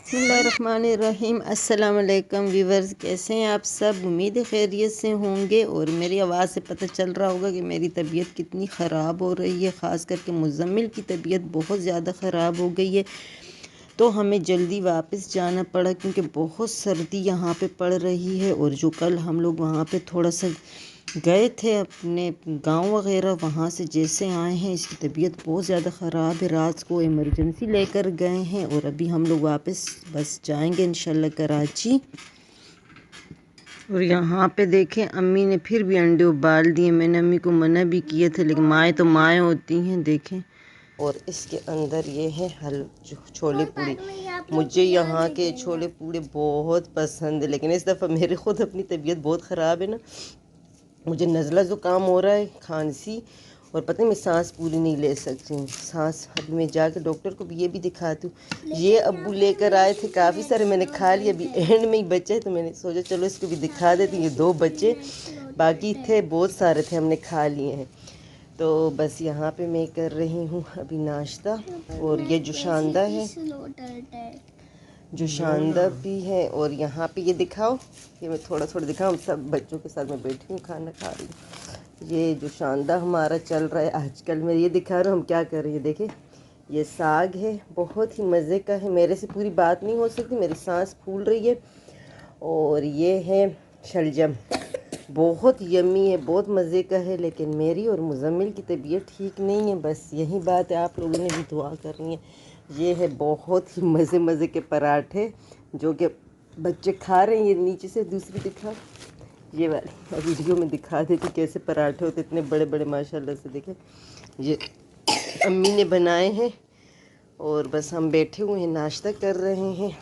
बिस्मिल्लाहिर्रहमानिर्रहीम। अस्सलाम वालेकुम व्यूवर्स, कैसे हैं आप सब? उम्मीद है खैरियत से होंगे। और मेरी आवाज़ से पता चल रहा होगा कि मेरी तबीयत कितनी ख़राब हो रही है। ख़ास करके मुज़म्मिल की तबीयत बहुत ज़्यादा ख़राब हो गई है, तो हमें जल्दी वापस जाना पड़ा क्योंकि बहुत सर्दी यहाँ पे पड़ रही है। और जो कल हम लोग वहाँ पे थोड़ा सा गए थे अपने गांव वगैरह, वहाँ से जैसे आए हैं इसकी तबीयत बहुत ज़्यादा ख़राब है। रात को इमरजेंसी लेकर गए हैं और अभी हम लोग वापस बस जाएंगे इंशाल्लाह कराची। और यहाँ पे देखें, अम्मी ने फिर भी अंडे उबाल दिए। मैंने अम्मी को मना भी किए थे, लेकिन माएँ तो माएँ होती हैं। देखें, और इसके अंदर ये है छोले पूड़ी। मुझे यहाँ के छोले पूड़ी बहुत पसंद है, लेकिन इस दफ़ा मेरे ख़ुद अपनी तबीयत बहुत ख़राब है ना, मुझे नज़ला ज़ुकाम हो रहा है, खांसी, और पता नहीं मैं सांस पूरी नहीं ले सकती हूँ। सांस अभी मैं जाके डॉक्टर को भी ये भी दिखाती हूँ। ये अब्बू लेकर आए थे काफ़ी सारे, मैंने खा लिया, अभी एंड में ही बचे तो मैंने सोचा चलो इसको भी दिखा देती हूँ। ये 2 बच्चे, बाकी थे बहुत सारे थे, हमने खा लिए हैं। तो बस यहाँ पे मैं कर रही हूँ अभी नाश्ता। और ये जो शानदार है, जो शानदार भी है। और यहाँ पे ये दिखाओ, ये मैं थोड़ा थोड़ा दिखाऊँ, सब बच्चों के साथ मैं बैठी हूँ, खाना खा रही हूँ। ये जो शानदार हमारा चल रहा है आजकल, मैं ये दिखा रहा हूँ हम क्या कर रही है। देखिए, ये साग है, बहुत ही मज़े का है। मेरे से पूरी बात नहीं हो सकती, मेरी सांस फूल रही है। और ये है शलजम, बहुत यमी है, बहुत मज़े का है। लेकिन मेरी और मुज़म्मिल की तबीयत ठीक नहीं है, बस यही बात है, आप लोगों ने भी दुआ करनी है। ये है बहुत ही मज़े मज़े के पराठे जो कि बच्चे खा रहे हैं। ये नीचे से दूसरी दिखा, ये वाली वीडियो में दिखा देती कैसे पराठे होते, इतने बड़े बड़े माशाल्लाह से। देखें, ये अम्मी ने बनाए हैं और बस हम बैठे हुए हैं, नाश्ता कर रहे हैं।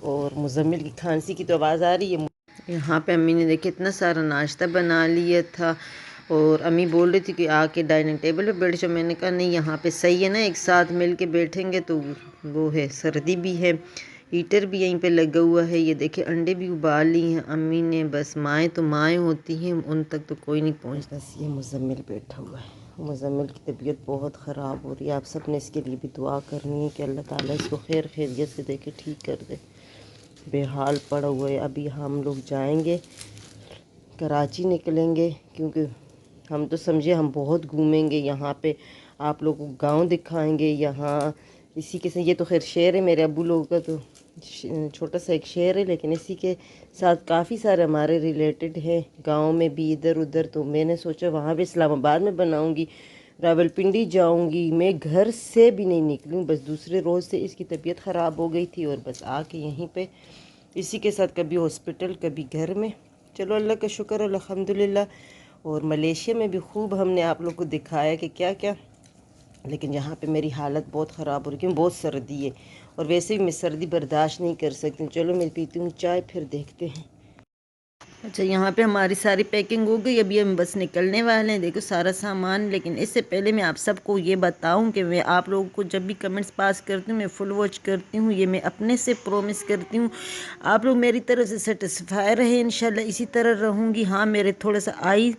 और मुज़म्मिल की खांसी की तो आवाज़ आ रही है। यहाँ पे अम्मी ने देखिए इतना सारा नाश्ता बना लिया था, और अम्मी बोल रही थी कि आके डाइनिंग टेबल पे बैठ जाओ। मैंने कहा नहीं, यहाँ पे सही है ना, एक साथ मिल के बैठेंगे तो वो है, सर्दी भी है, हीटर भी यहीं पे लगा हुआ है। ये देखिए अंडे भी उबाल लिए हैं अम्मी ने। बस माएँ तो माएँ होती हैं, उन तक तो कोई नहीं पहुँचता। बस ये मुज़म्मिल बैठा हुआ है। मुज़म्मिल की तबीयत बहुत ख़राब हो रही है। आप सब ने इसके लिए भी दुआ करनी है कि अल्लाह ताला इसको खैर खैरियत से देके ठीक कर दे। बेहाल पड़ा हुआ है। अभी हम लोग जाएंगे कराची, निकलेंगे, क्योंकि हम तो समझे हम बहुत घूमेंगे यहाँ पे, आप लोगों को गांव दिखाएंगे। यहाँ इसी के साथ, ये तो खैर शहर है मेरे अब्बू लोगों का, तो छोटा सा एक शहर है, लेकिन इसी के साथ काफ़ी सारे हमारे रिलेटेड हैं गांव में भी, इधर उधर। तो मैंने सोचा वहाँ भी इस्लामाबाद में बनाऊँगी, रावलपिंडी जाऊँगी। मैं घर से भी नहीं निकलूँ, बस दूसरे रोज़ से इसकी तबीयत ख़राब हो गई थी, और बस आके यहीं पे इसी के साथ कभी हॉस्पिटल कभी घर में। चलो अल्लाह का शुक्र अल्हम्दुलिल्लाह। और मलेशिया में भी खूब हमने आप लोग को दिखाया कि क्या क्या, लेकिन यहाँ पे मेरी हालत बहुत ख़राब हो रही है क्योंकि बहुत सर्दी है, और वैसे भी मैं सर्दी बर्दाश्त नहीं कर सकती। चलो मैं पीती हूँ चाय, फिर देखते हैं। अच्छा, यहाँ पे हमारी सारी पैकिंग हो गई, अभी हम बस निकलने वाले हैं। देखो सारा सामान, लेकिन इससे पहले मैं आप सबको ये बताऊं कि मैं आप लोगों को जब भी कमेंट्स पास करती हूँ, मैं फुल वॉच करती हूँ। ये मैं अपने से प्रॉमिस करती हूँ, आप लोग मेरी तरफ से सेटिस्फाई रहे, इंशाल्लाह इसी तरह रहूँगी। हाँ, मेरे थोड़ा सा आई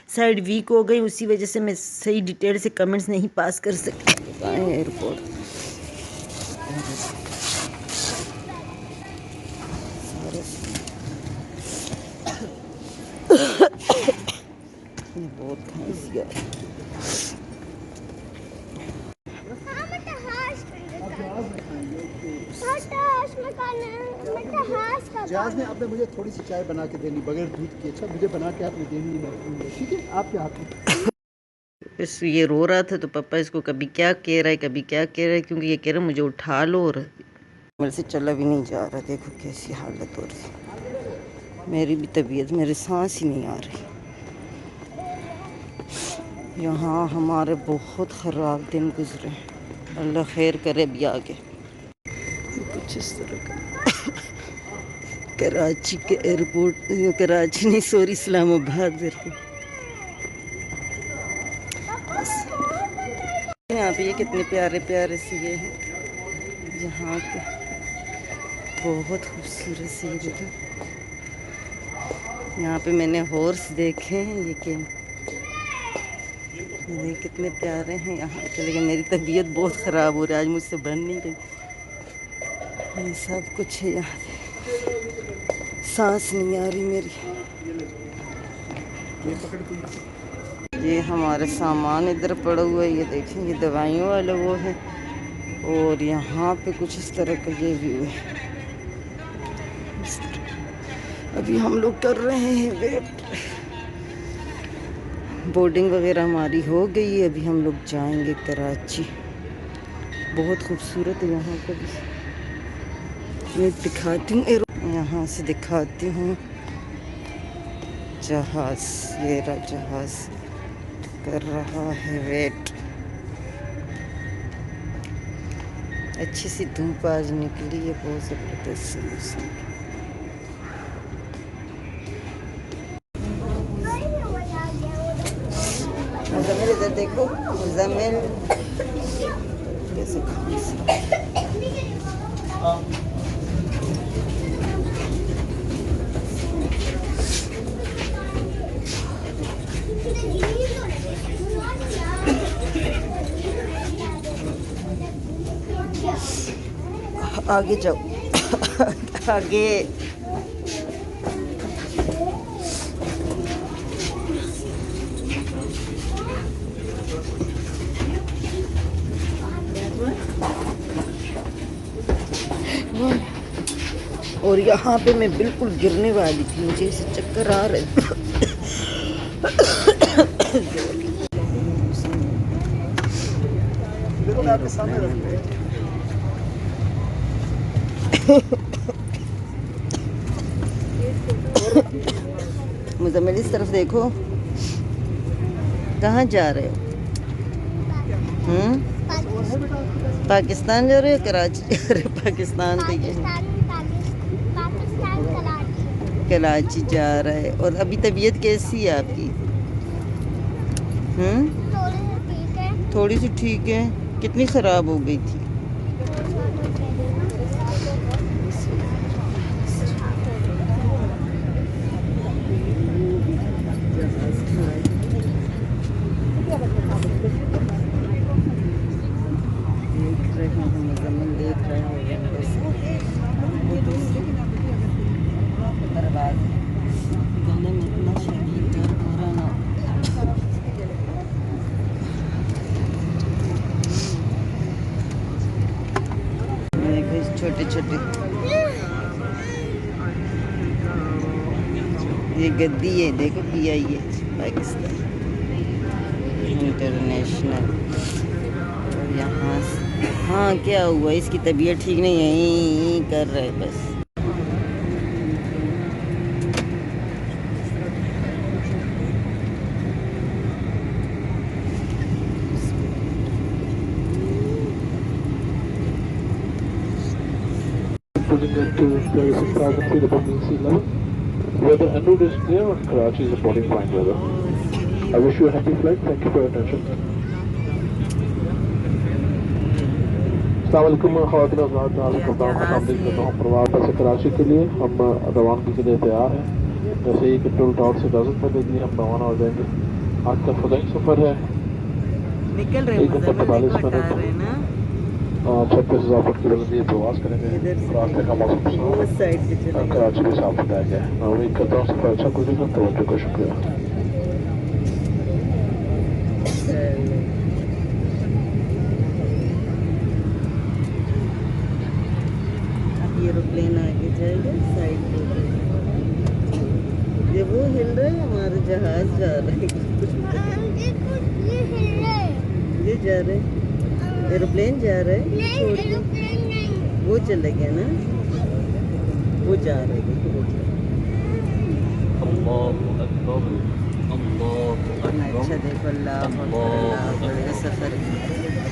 साइड वीक हो गई, उसी वजह से मैं सही डिटेल से कमेंट्स नहीं पास कर सकती। एयरपोर्ट बहुत खांसी आ रही है। जहाज ने आपने मुझे थोड़ी सी चाय बना के देनी बगैर दूध की। अच्छा, मुझे बना के आपने देनी है, ठीक है? आपके हाथ में। बस ये रो रहा था तो पापा इसको कभी क्या कह रहा है कभी क्या कह रहा है, क्योंकि ये कह रहा है मुझे उठा लो, और मेरे से चला भी नहीं जा रहा। देखो कैसी हालत हो रही है, मेरी भी तबीयत, मेरे सांस ही नहीं आ रही। यहाँ हमारे बहुत ख़राब दिन गुजरे, अल्लाह खैर करे भी आगे। कुछ इस तरह का कराची के एयरपोर्ट, कराची नहीं सॉरी, इस्लामाबाद एयरपोर्ट। यहाँ पे ये कितने प्यारे प्यारे से ये हैं यहाँ के, बहुत खूबसूरत से। ये देखो, यहाँ पे मैंने हॉर्स देखे हैं, ये कितने प्यारे हैं यहाँ के। लेकिन मेरी तबीयत बहुत ख़राब हो रही है आज, मुझसे बन नहीं रही। ये सब कुछ है यहाँ पे। सांस नहीं आ रही मेरी। ये हमारे सामान इधर पड़ा हुआ है, ये देखें, ये दवाइयों वाला वो है। और यहाँ पे कुछ इस तरह का ये व्यू है। अभी हम लोग कर रहे हैं वेट। बोर्डिंग वगैरह हमारी हो गई है, अभी हम लोग जाएंगे कराची। बहुत खूबसूरत है यहाँ पर भी। मैं दिखाती हूँ, यहाँ से दिखाती हूँ जहाज़। ये रहा जहाज़ कर रहा है वेट। अच्छी सी धूप आज निकली है, बहुत ज़बरदस्त मौसम। मुज़म्मिल इधर देखो, मुज़म्मिल कैसे खांसी। आगे जाओ आगे। और यहाँ पे मैं बिल्कुल गिरने वाली थी, मुझे इसे चक्कर आ रहे थे। देखो आपके सामने रख रहे हैं। मुज़म्मिल इस तरफ देखो, कहाँ जा रहे हो? पाकिस्तान जा रहे हो, कराची जा रहे हो? पाकिस्तान तो ये कराची जा रहा है। और अभी तबीयत कैसी है आपकी? थोड़ी सी ठीक है। कितनी ख़राब हो गई थी? छोटे छोटे ये गद्दी है, देखो PI है, पाकिस्तान इंटरनेशनल। और यहाँ हाँ क्या हुआ, इसकी तबीयत ठीक नहीं है, यहीं कर रहे बस। Putting it to 36,000 feet above mean sea level. Weather en route is clear and Karachi is reporting fine weather. I wish you a happy flight. Thank you for your attention. अस्सलामुअलैकुम ख़वातीन और हज़रात, मैं आपको खुशामदीद करता हूँ प्रवास से कराची के लिए। हम रवानगी के लिए तैयार हैं। जैसे ही कंट्रोल टावर से इजाज़त मिलेगी हम रवाना हो जाएंगे। आज का फ़ज़ाई सफ़र है, निकल रहे 1 घंटा 45 मिनट 36,000 फुट की बुलंदी प्रवास करेंगे। रास्ते का मौसम कराची भी साफ बताया गया है। मैं उम्मीद करता हूँ सफ़र अच्छा गुजरेगा। तवज्जो का शुक्रिया। एरोप्लेन आगे जाएगा साइड पे। ये वो हिल रहा है, हमारा जहाज जा रहा है। ये जा रहे हैं, एरोप्लेन जा रहा है, छोड़ के वो चले गया ना, वो जा रहे हैं। अच्छा देखो, अल्लाह बड़े सफ़र।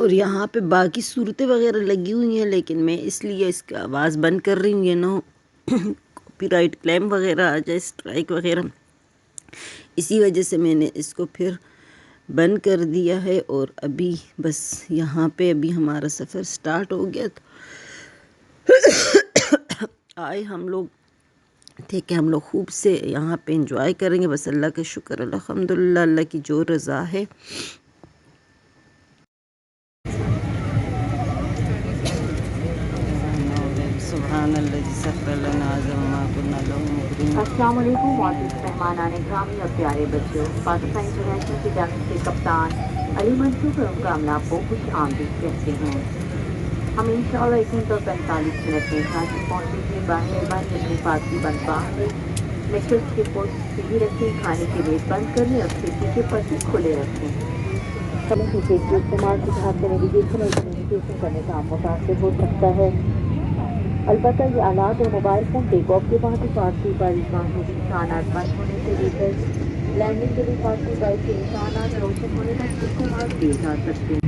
और यहाँ पे बाकी सूरतें वगैरह लगी हुई हैं, लेकिन मैं इसलिए इसकी आवाज़ बंद कर रही हूँ, ये ना कॉपीराइट क्लेम वगैरह आ जाए, स्ट्राइक वगैरह। इसी वजह से मैंने इसको फिर बंद कर दिया है। और अभी बस यहाँ पे अभी हमारा सफ़र स्टार्ट हो गया, तो आए हम लोग थे कि हम लोग खूब से यहाँ पे एंजॉय करेंगे। बस अल्लाह का शुक्र, अल्हम्दुलिल्लाह, अल्लाह की जो रज़ा है। अस्सलाम वालेकुम मौजूद मेहमानान ग्रामी और प्यारे बच्चों, पाकिस्तान इंटरनेशनल की जानिब से कप्तान अली मंसूर और उनका अमला को खुश आमदीद कहते हैं। हम इंशाअल्लाह 1 घंटा 45 मिनट में हाजिर पहुँचेंगे। मेहरबानी अपनी फारसी बंद बाहर नेटवर्क के पोस्ट सीधी रखें, खाने के लिए बंद कर लें और खिड़की के पर्दे खुले रखें। समय की के इस्तेमाल के साथ नेविगेशन और कम्युनिकेशन करने का मुतासिर हो सकता है। अलबत्ता ये आलात और मोबाइल फ़ोन टेक ऑफ के बाद फारसी पर निशानात बंद होने से लेकर लैंडिंग के लिए फारसी बाइक के निशानात रोशन होने तक इस्तेमाल किए जा सकते हैं।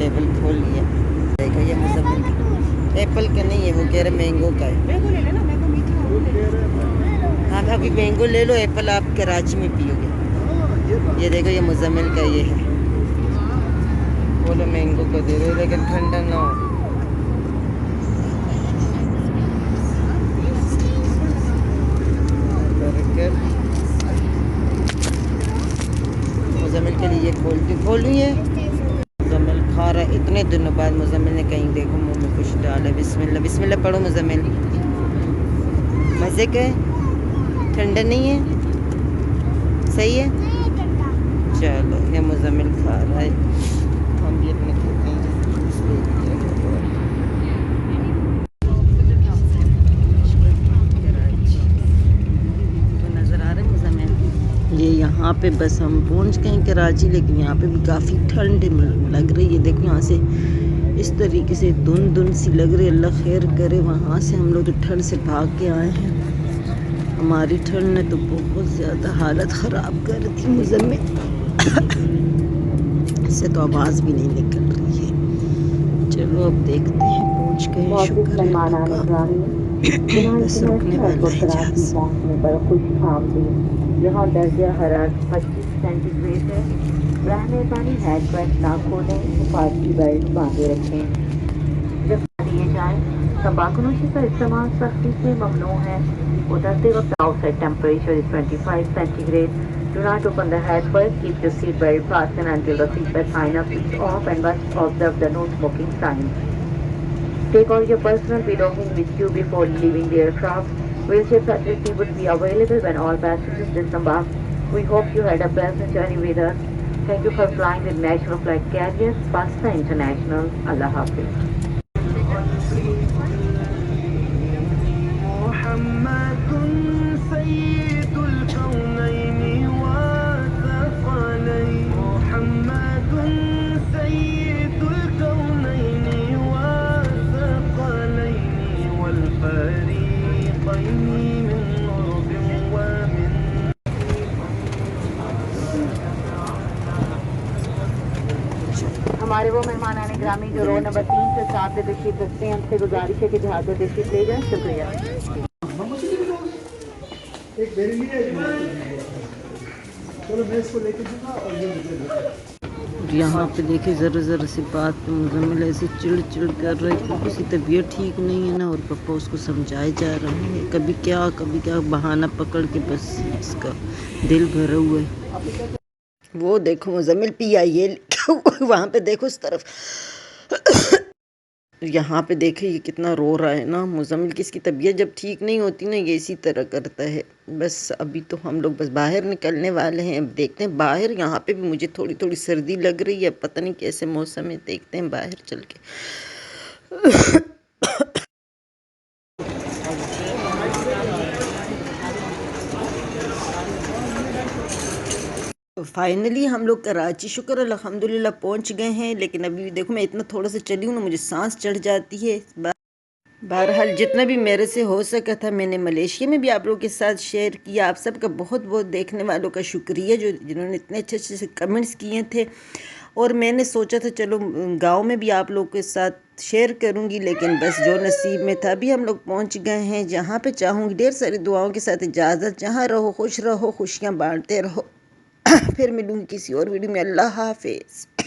टेबल खोल लिया, देखा ये मुज़म्मिल एप्पल का नहीं है, वो कह रहे मैंगो का है। हाँ भाभी मैंगो ले लो, एप्पल आप कराची में पियोगे। ये देखो ये मुज़म्मिल का ये है, बोलो मैंगो को दे दो लेकिन ठंडा ना हो। मुज़म्मिल के लिए खोलूँ ये मुज़म्मिल खा रहा है इतने दिनों बाद। मुज़म्मिल ने कहीं देखो मुंह में कुछ डाला। बिस्मिल्लाह बिस्मिल्लाह पढ़ो मुज़म्मिल। मज़े का है, ठंडा नहीं है, सही है। चलो ये मुज़म्मिल खा रहा है, हम भी अपने खाते हैं। तो नज़र आ रहा है मुज़म्मिल ये यहाँ पे बस हम पहुँच गए कराची, लेकिन यहाँ पे भी काफ़ी ठंड लग रही है। देखो यहाँ से इस तरीके से धुंध सी लग रही है। अल्लाह खैर करे, वहाँ से हम लोग तो ठंड से भाग के आए हैं। हमारी ठंड ने तो बहुत ज़्यादा हालत ख़राब कर दी मुज़म्मिल। इससे तो आवाज़ भी नहीं निकल रही है। चलो अब देखते हैं, पहुँच गए, शुक्र है अल्लाह का। बस रुकने वाला है जहाज़। यहाँ दर्जा हरारत 25 सेंटीग्रेड है। रहने पानी हैंड बैग ना खोलें, हिफाजती बेल्ट बांधे रखें। जब दिए जाए तंबाकूनोशी का इस्तेमाल सख्ती से ममनू है। उतरते वक्त outside temperature is 25 centigrade. Do not open the hatchback. Keep your seat belt fastened until the seatbelt sign up is off and must observe the no smoking sign. Take all your personal belongings with you before leaving the aircraft. Wheelchair facility will be available when all passengers disembark. We hope you had a pleasant journey with us. Thank you for flying with National Flight Carriers, Pakistan International. Allah Hafiz. हमारे वो मेहमान आने ग्रामी जो रो number 3 से 7 से तशरीफ रखते हैं, हमसे गुजारिश है कि जहाज में तशरीफ ले जाएं। शुक्रिया। एक मेरे लिए चलो मैं इसको लेके दूँगा और ये मुझे यहाँ पे देखिए ज़रा ज़रा सी बात पे मुज़म्मिल ऐसे चिड़ कर रहे हैं। उसकी तबीयत ठीक नहीं है ना, और पापा उसको समझाए जा रहे हैं। कभी क्या बहाना पकड़ के बस इसका दिल भरा हुआ है। वो देखो मुज़म्मिल पिया ये वहाँ पे देखो उस तरफ। यहाँ पे देखे ये कितना रो रहा है ना मुज़म्मिल की। इसकी तबीयत जब ठीक नहीं होती ना ये इसी तरह करता है। बस अभी तो हम लोग बस बाहर निकलने वाले हैं। अब देखते हैं बाहर, यहाँ पे भी मुझे थोड़ी सर्दी लग रही है। पता नहीं कैसे मौसम है, देखते हैं बाहर चल के। तो फाइनली हम लोग कराची शुक्र अल्हम्दुलिल्लाह पहुंच गए हैं। लेकिन अभी देखो मैं इतना थोड़ा सा चली हूँ ना, मुझे सांस चढ़ जाती है। बहरहाल जितना भी मेरे से हो सका था मैंने मलेशिया में भी आप लोगों के साथ शेयर किया। आप सबका बहुत बहुत देखने वालों का शुक्रिया जो जिन्होंने इतने अच्छे से कमेंट्स किए थे। और मैंने सोचा था चलो गांव में भी आप लोग के साथ शेयर करूंगी, लेकिन बस जो नसीब में था। अभी हम लोग पहुंच गए हैं जहां पे चाहूँगी। ढेर सारी दुआओं के साथ इजाज़त। जहां रहो खुश रहो, खुशियाँ बांटते रहो। फिर मिलूंगी किसी और वीडियो में। अल्लाह हाफिज़।